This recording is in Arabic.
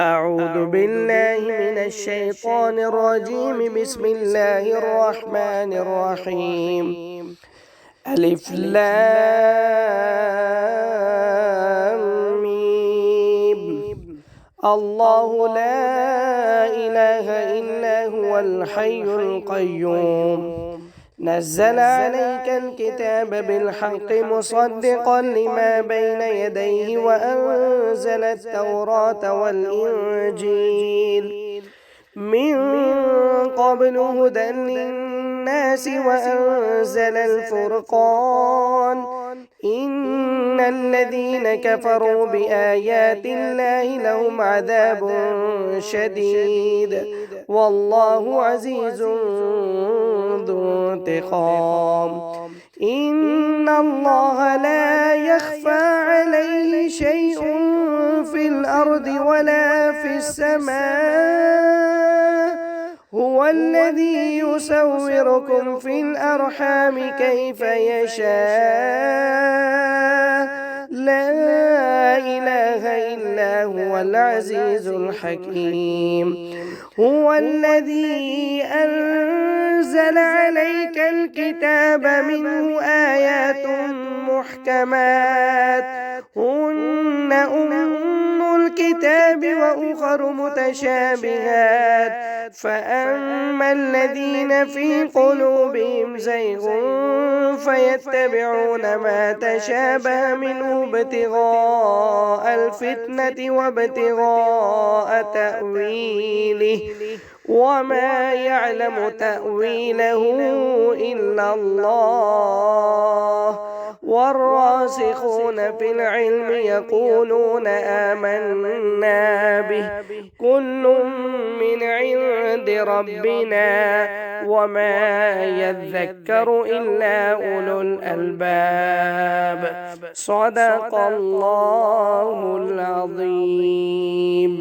أعوذ بالله من الشيطان الرجيم. بسم الله الرحمن الرحيم. ألف لام ميم. الله لا إله إلا هو الحي القيوم. نزل عليك الكتاب بالحق مصدقا لما بين يديه وأنزل التوراة والإنجيل من قبل هدى للناس وأنزل الفرقان. إن الذين كفروا بآيات الله لهم عذاب شديد والله عزيز ذو انتقام. إن الله لا يخفى عليه شيء في الأرض ولا في السماء. هو الذي يصوركم في الأرحام كيف يشاء. لا إله إلا هو العزيز الحكيم. هو الذي أنزل عليك الكتاب منه آيات محكمات هن أم الكتاب وأخر متشابهات. فأما الذين في قلوبهم زيغ فيتبعون ما تشابه منه ابتغاء الفتنة وابتغاء تأويله وما يعلم تأويله إلا الله. والراسخون في العلم يقولون آمنا به كل من عند ربنا وما يذكر إلا أولو الألباب. صدق الله العظيم.